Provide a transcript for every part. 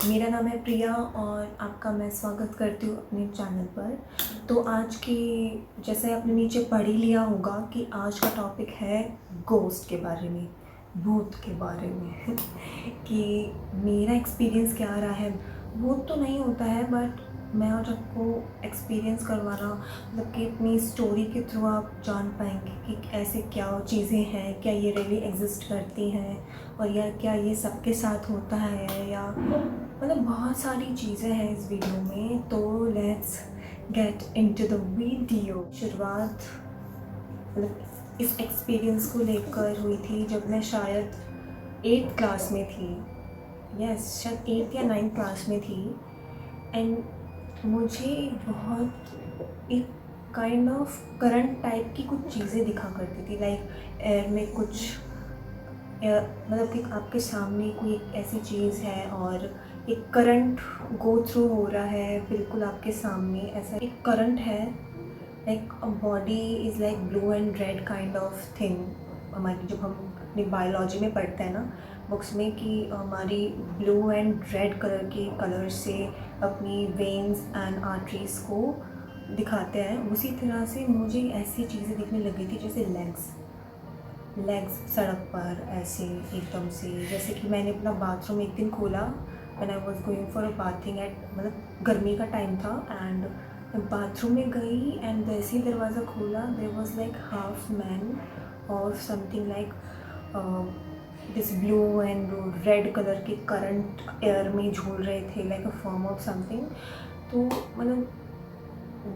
मेरा नाम है प्रिया और आपका मैं स्वागत करती हूँ अपने चैनल पर। तो आज की जैसे आपने नीचे पढ़ ही लिया होगा कि आज का टॉपिक है गोस्ट के बारे में, भूत के बारे में कि मेरा एक्सपीरियंस क्या रहा है। भूत तो नहीं होता है बट मैं आज आपको एक्सपीरियंस करवाना मतलब कि अपनी स्टोरी के थ्रू आप जान पाएंगे कि ऐसे क्या चीज़ें हैं, क्या ये रियली एग्जिस्ट करती हैं और या क्या ये सबके साथ होता है, या मतलब बहुत सारी चीज़ें हैं इस वीडियो में। तो let's get into the video. शुरुआत मतलब इस एक्सपीरियंस को लेकर हुई थी जब मैं शायद 8th क्लास में थी। यस, शायद 8th या 9th क्लास में थी। एंड मुझे बहुत एक काइंड ऑफ करंट टाइप की कुछ चीज़ें दिखा करती थी, लाइक एयर में कुछ मतलब कि आपके सामने कोई एक ऐसी चीज़ है और एक करंट गो थ्रू हो रहा है बिल्कुल आपके सामने। ऐसा एक करंट है, like body is like blue and red kind of thing. हमारी जब हम अपनी बायोलॉजी में पढ़ते हैं ना बुक्स में कि हमारी ब्लू एंड रेड कलर के कलर से अपनी वेन्स एंड आर्टरीज को दिखाते हैं, उसी तरह से मुझे ऐसी चीज़ें दिखने लगी थी जैसे लेग्स सड़क पर ऐसे एकदम से। जैसे कि मैंने अपना बाथरूम एक दिन खोला when I was going for a bathing at, मतलब गर्मी का टाइम था, एंड बाथरूम में गई एंड जैसे ही दरवाज़ा खोला there was like half man और something like this blue and red colour के करंट एयर में झूल रहे थे like a form of something. तो मतलब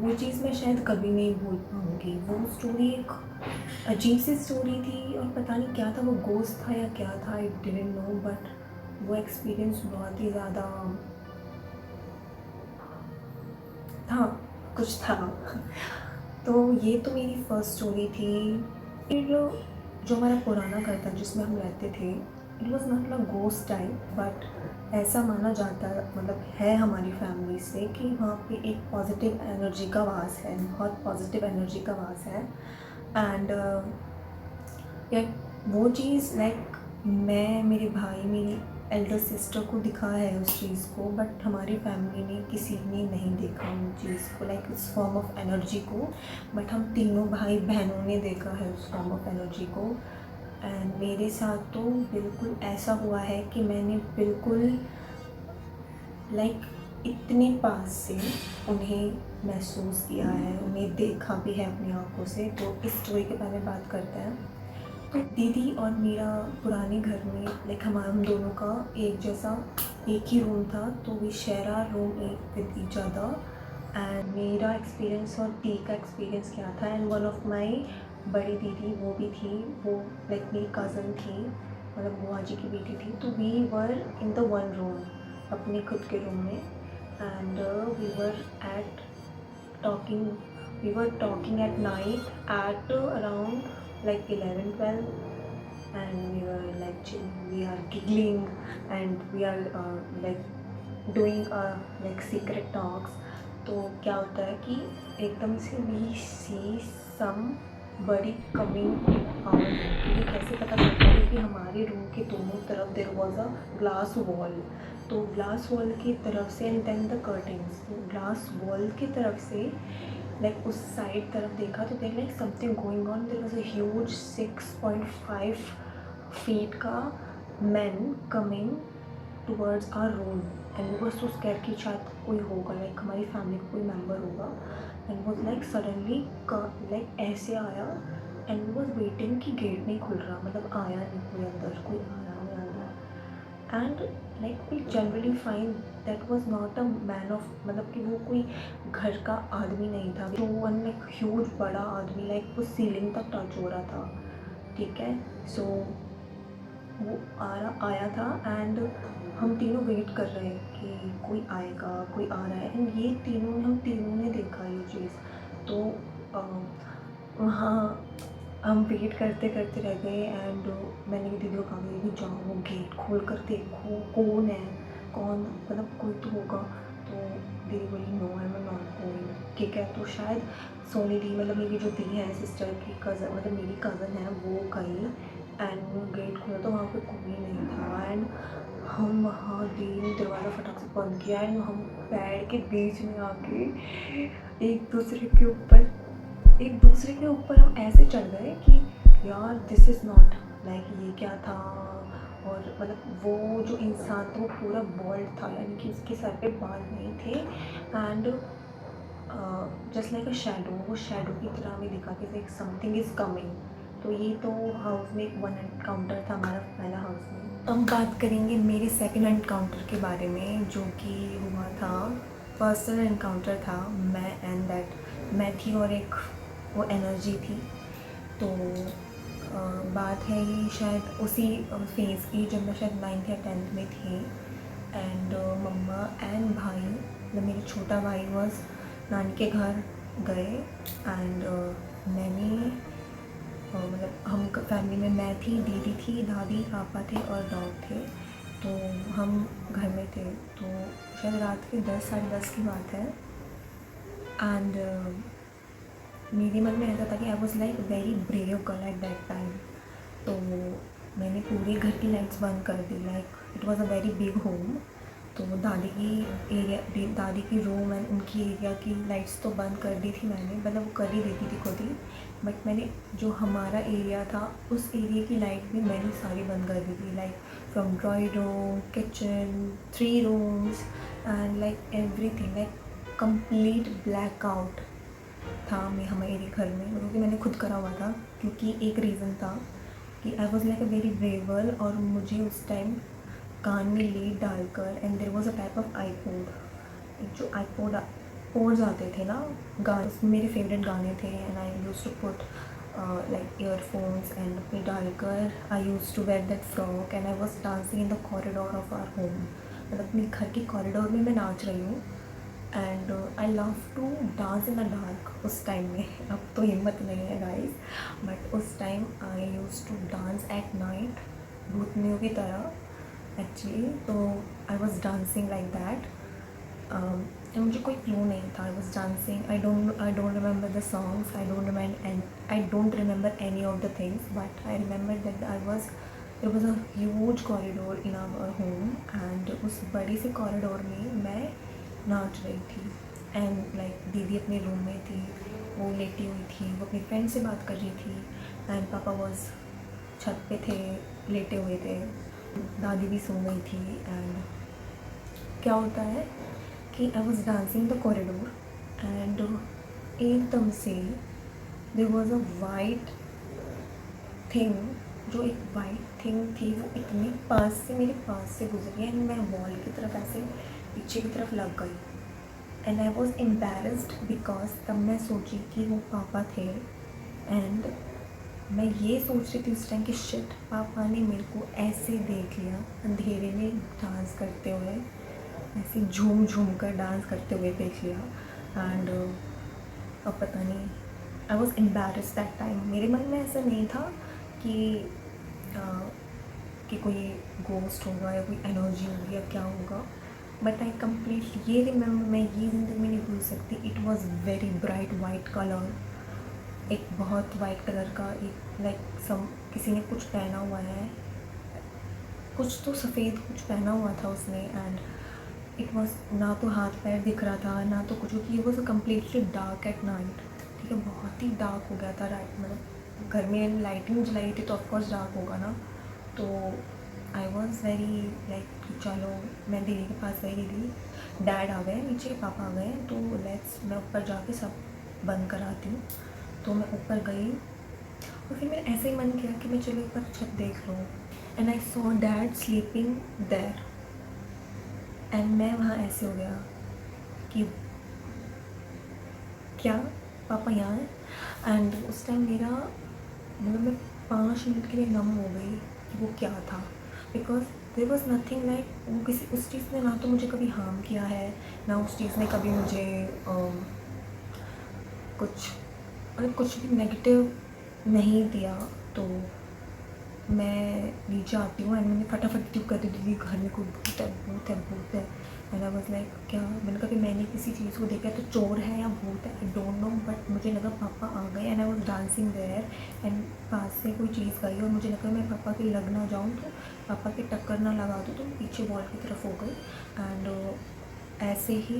वो चीज़ मैं शायद कभी नहीं भूल पाऊँगी। वो स्टोरी एक अजीब सी स्टोरी थी और पता नहीं क्या था, वो गोस्ट था या क्या था, आई डिडंट नो, बट वो एक्सपीरियंस बहुत ही ज़्यादा था, कुछ था। तो ये तो मेरी फर्स्ट स्टोरी थी। फिर जो हमारा पुराना घर था जिसमें हम रहते थे, it was not a ghost type but ऐसा माना जाता मतलब है हमारी फैमिली से कि वहाँ पे एक पॉजिटिव एनर्जी का वास है, बहुत पॉजिटिव एनर्जी का वास है। एंड वो चीज़ लाइक मैं, मेरे भाई, मेरी एल्डर सिस्टर को दिखा है उस चीज़ को, बट हमारी फैमिली में किसी ने नहीं देखा उन चीज़ को, लाइक उस फॉर्म ऑफ एनर्जी को। बट हम तीनों भाई बहनों ने देखा है उस फॉर्म ऑफ एनर्जी को। एंड मेरे साथ तो बिल्कुल ऐसा हुआ है कि मैंने बिल्कुल लाइक इतने पास से उन्हें महसूस किया है, उन्हें देखा भी है अपनी आँखों से। तो इस स्टोरी के बारे में बात करते हैं। तो दीदी और मेरा पुराने घर में लाइक हम दोनों का एक जैसा एक ही रूम था, तो वी शेयर आवर रूम एक विद ईच अदर। एंड मेरा एक्सपीरियंस और दी का एक्सपीरियंस क्या था, एंड वन ऑफ माई बड़ी दीदी वो भी थी, वो लाइक मेरी कज़न थी, मतलब बुआ जी की बेटी थी। तो we were in the one room, अपने खुद के रूम में। And we were at talking we were talking at night at around like 11-12, and we were like we are giggling and we are like doing like secret talks। तो क्या होता है कि एकदम से we see somebody coming our room। ये कैसे पता चलता है कि हमारे रूम के दोनों तरफ there was a glass wall। तो ग्लास वॉल की तरफ से and then the curtains, glass wall की तरफ से लाइक उस साइड तरफ देखा तो there like something going on. There was a huge 6.5 feet का man coming towards our room, and we were so scared कि शायद कोई होगा, लाइक हमारी फैमिली का कोई मेम्बर होगा। And was like suddenly like ऐसे आया एंड वी वाज वेटिंग कि गेट नहीं खुल रहा, मतलब आया नहीं कोई अंदर, कोई आया नहीं अंदर। And like we generally find that was not a man of, मतलब कि वो कोई घर का आदमी नहीं था, तो वन लाइक ह्यूज बड़ा आदमी, लाइक वो सीलिंग तक टच हो रहा था, ठीक है। सो वो आया था एंड हम तीनों वेट कर रहे हैं कि कोई आएगा, कोई आ रहा है। एंड हम तीनों ने देखा ये चीज़। तो वहाँ हम वेट करते करते रह गए एंड मैंने दीदी को कहा कि जाओ वो गेट खोल कर देखो कौन है, कौन मतलब कोई तो होगा। तो दीदी बोली no I am not going, ठीक है। तो शायद सोनी दी, मतलब मेरी जो दी है सिस्टर की कज़न, मतलब मेरी कज़न है, वो गई एंड गेट खोला तो वहाँ पे कोई नहीं था। एंड हम वहाँ गए, दरवाज़ा फटाक से बंद किया एंड हम पेड़ के बीच में आके एक दूसरे के ऊपर हम ऐसे चढ़ गए कि यार दिस इज़ नॉट लाइक, ये क्या था। और मतलब वो जो इंसान था वो पूरा बॉल्ड था, यानी कि उसके सर पे बाल नहीं थे। And just like a shadow, वो शैडो की तरह हमें दिखा कि लाइक समथिंग इज़ कमिंग। तो ये तो हाउस में एक वन एनकाउंटर था हमारा पहला हाउस में। अब बात करेंगे मेरे सेकंड एनकाउंटर के बारे में, जो कि हुआ था, पर्सनल एनकाउंटर था। मैं थी और एक वो एनर्जी थी। तो बात है ये शायद उसी फेज़ की जब मैं शायद 9th या 10th में थी। एंड मम्मा एंड भाई, मतलब मेरा छोटा भाई वॉज नानी के घर गए। एंड मैंने मतलब हम फैमिली में मैं थी, दीदी थी, दादी, पापा थे और डॉग थे। तो हम घर में थे। तो शायद रात के 10 साढ़े 10 की बात है। एंड मेरे मन में ऐसा था कि I was like very brave girl at that time. तो मैंने पूरे घर की लाइट्स बंद कर दी। Like it was a very big home. तो दादी की रूम एंड उनकी एरिया की लाइट्स तो बंद कर दी थी मैंने, मतलब वो कर ही देती थी खुद ही। बट मैंने जो हमारा एरिया था उस एरिया की लाइट भी मैंने सारी बंद कर दी थी। Like from drawing room, kitchen, 3 rooms and like everything, like complete black out था मैं हमारे घर में, क्योंकि मैंने खुद करा हुआ था। क्योंकि एक रीज़न था कि I was like a very brave girl, और मुझे उस टाइम कान में लीड डालकर, and there was a type of iPod, जो आईपोड पोड्स आते थे ना गाने, उसमें मेरे फेवरेट गाने थे। And I use to put like earphones and अपने डालकर I use to wear that frock and I was dancing in the corridor of our home. मतलब अपने घर के कॉरिडोर में मैं नाच रही हूँ। And I love to dance in the dark उस टाइम में। अब तो हिम्मत नहीं है गाइस, बट उस time I use to dance at night भूतनियों की तरह एक्चुअली। तो I was dancing like that. मुझे कोई क्लू नहीं था, I was dancing. I don't remember the songs, I don't remember any of the things, but I remember that there was a huge corridor in our home. And उस बड़ी से corridor में मैं नाच रही थी। एंड लाइक दीदी अपने रूम में थी, वो लेटी हुई थी, वो अपनी फ्रेंड से बात कर रही थी। एंड पापा वॉज छत पे थे, लेटे हुए थे, दादी भी सो गई थी। एंड क्या होता है कि I was dancing the corridor and एकदम से there was a white thing, जो एक वाइट थिंग थी वो इतने पास से, मेरे पास से गुजरी एंड मैं वॉल की तरफ ऐसे पीछे की तरफ लग गई। And I was embarrassed because तब मैं सोची कि वो पापा थे। एंड मैं ये सोच रही थी उस टाइम कि शिट, पापा ने मेरे को ऐसे देख लिया अंधेरे में डांस करते हुए, ऐसे झूम झूम कर डांस करते हुए देख लिया। एंड अब पता नहीं, I was embarrassed that time. मेरे मन में ऐसा नहीं था कि कोई गोस्ट होगा या कोई एनर्जी होगी या क्या होगा, बट आई कम्प्लीटली ये रिमेंबर, मैं ये ज़िंदगी में नहीं भूल सकती। It was very bright white colour, एक बहुत वाइट कलर का, एक लाइक किसी ने कुछ पहना हुआ है, कुछ तो सफ़ेद कुछ पहना हुआ था उसने। एंड इट वॉज ना तो हाथ पैर दिख रहा था ना तो कुछ, क्योंकि it was completely dark at night. ठीक है, बहुत ही डार्क हो गया था। राइट, मतलब घर में लाइटिंग जलाई थी तो ऑफकोर्स डार्क होगा ना। तो आई वॉज वेरी लाइक चलो मैं दीदी के पास गई, दीदी डैड आ गए नीचे, पापा आ गए, तो मैं ऊपर जाके सब बंद कराती हूँ। तो मैं ऊपर गई और फिर मेरा ऐसे ही मन किया कि मैं चलो ऊपर छत देख लूँ। And I saw dad sleeping there. And मैं वहाँ ऐसे हो गया कि क्या पापा यहाँ हैं। एंड उस टाइम मेरा मतलब मैं 5 मिनट के लिए नम हो गई कि वो क्या था, because there was nothing like, वो किसी उस चीज़ ने ना तो मुझे कभी हार्म किया है, ना उस चीज़ ने कभी मुझे कुछ भी नेगेटिव नहीं दिया। तो मैं नीचे आती हूँ एंड मैंने फटाफट ट्यूब कर दी, दीदी घर में कोई भूत है भूत है भूत है। एंड आई वाज लाइक क्या, मैंने कहा कि मैंने किसी चीज़ को देखा तो चोर है या भूत है, आई डोंट नो, बट मुझे लगा पापा आ गए and I was dancing there and पास से कोई चीज़ गई और मुझे लगा मैं पापा के लग ना जाऊँ, तो पापा के टक्कर ना लगा दूँ, तो पीछे वॉल की तरफ हो गई। एंड ऐसे ही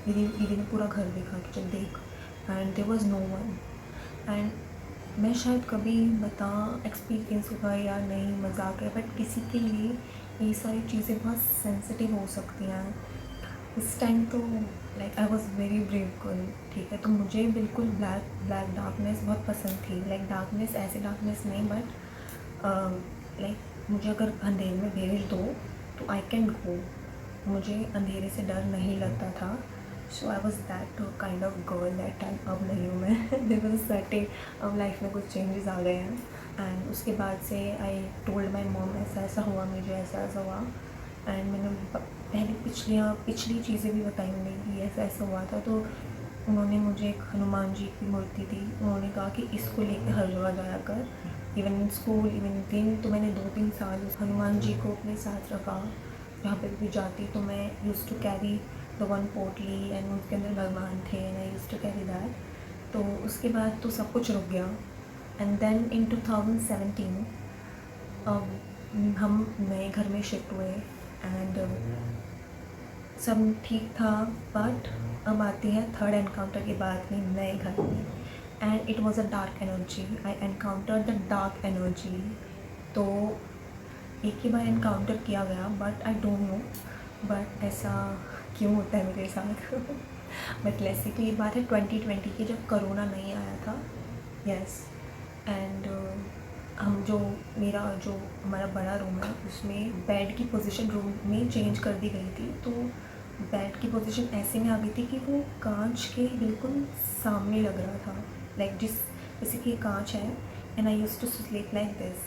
दीदी ने पूरा घर देखा कि चल देख, and there was no one. And मैं शायद कभी बता एक्सपीरियंस होगा या नहीं, मजाक है, बट किसी के लिए ये सारी चीज़ें बहुत सेंसिटिव हो सकती हैं। इस टाइम तो like I was very brave girl, ठीक है। तो मुझे बिल्कुल ब्लैक डार्कनेस बहुत पसंद थी, लाइक डार्कनेस ऐसे डार्कनेस नहीं, बट लाइक मुझे अगर अंधेरे में भेज दो तो आई कैन गो, मुझे अंधेरे से डर नहीं लगता था। So I was that kind of girl that time. अब नहीं हूँ मैं देयर वाज सर्टेन, अब लाइफ में कुछ चेंजेस आ गए हैं। एंड उसके बाद से आई टोल्ड माई मॉम ऐसा ऐसा हुआ, मुझे ऐसा ऐसा हुआ। एंड मैंने पहले पिछली चीज़ें भी बताई उन्हें कि ऐसा ऐसा हुआ था। तो उन्होंने मुझे एक हनुमान जी की मूर्ति दी, उन्होंने कहा कि इसको लेकर हर जगह जाया कर, इवन इन स्कूल इवन दिन। तो मैंने 2-3 साल उस हनुमान जी को अपने साथ रखा, जहाँ पे भी जाती तो मैं use to carry the one potli and उसके अंदर भगवान थे and I use to carry that. तो उसके बाद तो सब कुछ रुक गया। एंड देन इन 2017 हम नए घर में शिफ्ट हुए एंड सब ठीक था। बट अब आती है थर्ड एनकाउंटर के बाद में नए घर में, and it was a dark energy. I encounter the dark energy. तो एक ही बार एनकाउंटर किया गया, but I don't know but ऐसा क्यों होता है मेरे साथ बट वैसे तो ये बात है 2020 की, जब कोरोना नहीं आया था। यस। एंड हम जो हमारा बड़ा रूम है उसमें बेड की पोजीशन रूम में चेंज कर दी गई थी। तो बेड की पोजीशन ऐसे में आ गई थी कि वो कांच के बिल्कुल सामने लग रहा था, लाइक जैसे कि कांच है and I use to sleep like this,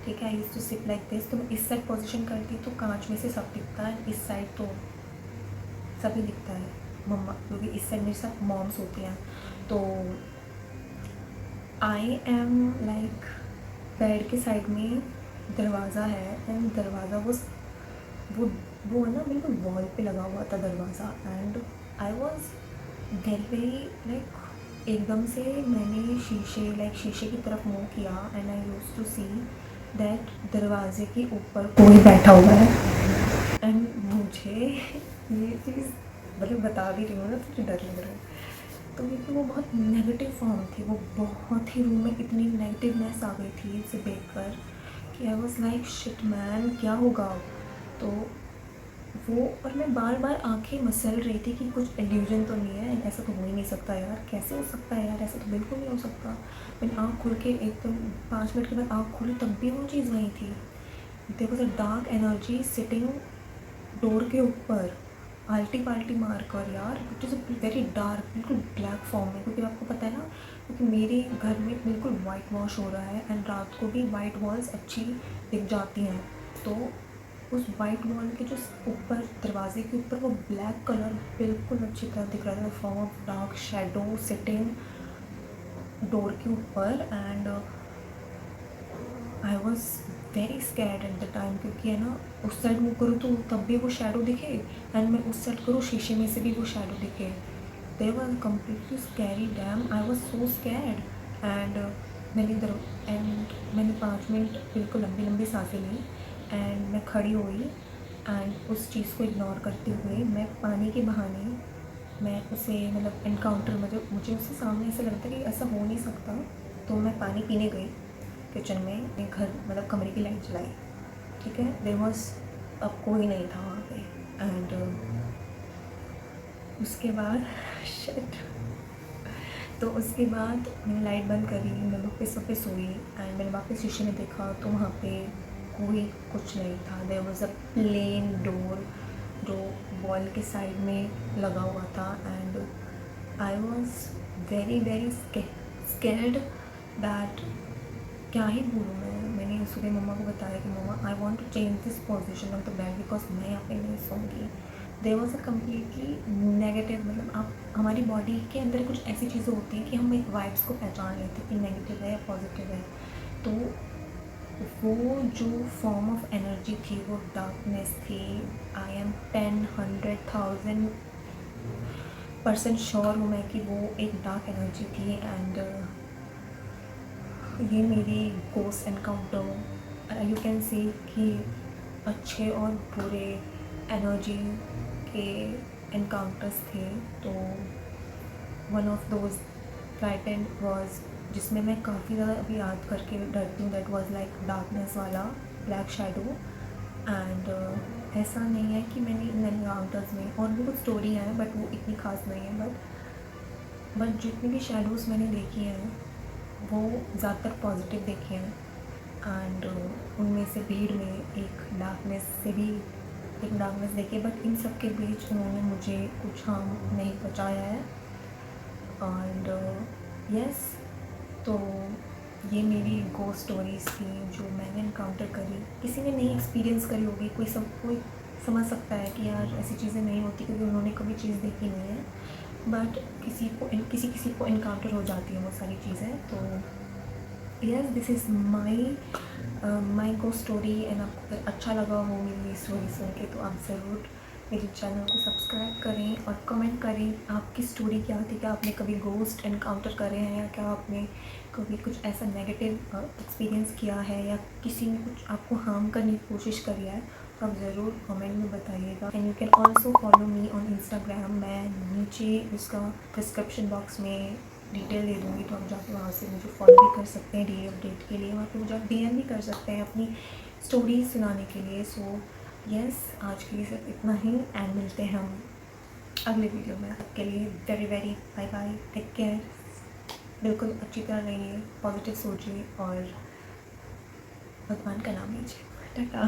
ठीक है। I use to sleep like this. तो मैं इस साइड पोजीशन करती तो कांच में से सब दिखता है, इस साइड तो सभी दिखता है मम्मा, क्योंकि इस साइड मेरे साथ मॉम्स होती हैं। तो आई एम लाइक बेड के साइड में दरवाज़ा है एंड दरवाज़ा वो ना बिल्कुल वॉल पे लगा हुआ था दरवाज़ा। And I was very like एकदम से मैंने शीशे की तरफ मुँह किया and I use to see that दरवाजे के ऊपर कोई बैठा हुआ है। एंड मुझे ये चीज़ मतलब बता भी रही हूँ ना, तो मुझे डर लग रहा है। तो लेकिन वो बहुत नेगेटिव फॉर्म थी, वो बहुत ही रूम में इतनी नेगेटिवनेस आ गई थी इसे देखकर कि I was like shit man, क्या होगा। तो वो, और मैं बार बार आंखें मसल रही थी कि कुछ इल्यूजन तो नहीं है, ऐसा तो हो ही नहीं सकता यार, कैसे हो सकता है यार, ऐसा तो बिल्कुल नहीं हो सकता। मैंने आँख खोल के एकदम 5 मिनट के बाद आँख खोली, तब भी वो चीज़ वहीं थी। There was a dark energy sitting door के ऊपर, आल्टी पाल्टी मार कर यार, इट इज़ वेरी डार्क, बिल्कुल ब्लैक फॉर्म में। क्योंकि आपको पता है ना, क्योंकि मेरे घर में बिल्कुल वाइट वॉश हो रहा है एंड रात को भी वाइट वॉल्स अच्छी दिख जाती हैं। तो उस वाइट वॉल के जो ऊपर दरवाजे के ऊपर वो ब्लैक कलर बिल्कुल अच्छी तरह दिख रहा था, form of dark shadow sitting door के ऊपर। And I was very scared at the time, क्योंकि है ना उस साइड मुँह करूँ तो तब भी वो शेडो दिखे एंड मैं उस साइड करूँ शीशे में से भी वो शेडो दिखे। There was completely scary, damn I was so scared. And मैंने 5 मिनट बिल्कुल लंबी लंबी सांसें ली एंड मैं खड़ी हुई एंड उस चीज़ को इग्नोर करते हुए मैं पानी के बहाने मैं उसे मतलब एनकाउंटर, मुझे उससे सामने ऐसा लगता कि ऐसा हो नहीं सकता। तो मैं पानी पीने गई किचन में, घर मतलब कमरे की लाइट जलाई, ठीक है। देयर वाज अब कोई नहीं था वहाँ पे। एंड उसके बाद शिट, तो उसके बाद मैंने लाइट बंद करी, मैं वापस सोई एंड मैंने वापस शीशे में देखा तो वहाँ पे कोई कुछ नहीं था। There was a plain door जो वॉल के साइड में लगा हुआ था। And I was very very scared that, क्या ही बोलूँ मैंने सुबह मम्मा को बताया कि मम्मा I want to change this position of the bed because मैं यहाँ पे नहीं सोऊंगी। There was a completely negative, मतलब आप हमारी बॉडी के अंदर कुछ ऐसी चीज़ें होती हैं कि हम एक वाइब्स को पहचान लेते हैं कि नेगेटिव है या पॉजिटिव है। तो वो जो फॉर्म ऑफ एनर्जी थी वो डार्कनेस थी। आई एम 10, 100,000% श्योर हूँ मैं कि वो एक डार्क एनर्जी थी। एंड ये मेरी ghost encounter, you can say कि अच्छे और बुरे एनर्जी के एनकाउंटर्स थे। तो one of those frightened was, जिसमें मैं काफ़ी ज़्यादा अभी याद करके डरती हूँ, दैट वाज लाइक डार्कनेस वाला ब्लैक शैडो। एंड ऐसा नहीं है कि मैंने इन एनकाउंटर्स में, और भी कुछ स्टोरी हैं बट वो इतनी खास नहीं है, बट जितनी भी शैडोज़ मैंने देखी हैं वो ज़्यादातर पॉजिटिव देखे हैं। एंड उनमें से भीड़ में एक डार्कनेस देखी, बट इन सब के बीच उन्होंने मुझे कुछ हार्म नहीं पहुँचाया है। एंड यस, तो ये मेरी गोस्ट स्टोरीज़ थी जो मैंने इनकाउंटर करी। किसी ने नहीं एक्सपीरियंस करी होगी, कोई समझ सकता है कि यार ऐसी चीज़ें नहीं होती क्योंकि उन्होंने कभी चीज़ देखी नहीं है, बट किसी को इनकाउंटर हो जाती है वो सारी चीज़ें। तो yes, this is my ghost story. And आपको अगर अच्छा लगा हो मेरी स्टोरी सुन के तो आप ज़रूर मेरे चैनल को सब्सक्राइब करें और कमेंट करें आपकी स्टोरी क्या थी। क्या आपने कभी गोस्ट एनकाउंटर करे हैं, या क्या आपने कभी कुछ ऐसा नेगेटिव एक्सपीरियंस किया है, या किसी ने कुछ आपको हार्म करने की कोशिश करी है, तो आप ज़रूर कमेंट में बताइएगा। And you can also follow me on Instagram. मैं नीचे उसका डिस्क्रिप्शन बॉक्स में डिटेल दे दूँगी, तो आप जाके वहाँ से मुझे फॉलो भी कर सकते हैं डेली अपडेट के लिए। वहाँ पे मुझे आप DM भी कर सकते हैं अपनी स्टोरीज सुनाने के लिए। सो यस, आज के लिए सिर्फ इतना ही, एंड मिलते हैं हम अगले वीडियो में। आपके लिए very very bye bye, take care. बिल्कुल अच्छी तरह रहिए, पॉजिटिव सोचिए और भगवान का नाम लीजिए। टाटा।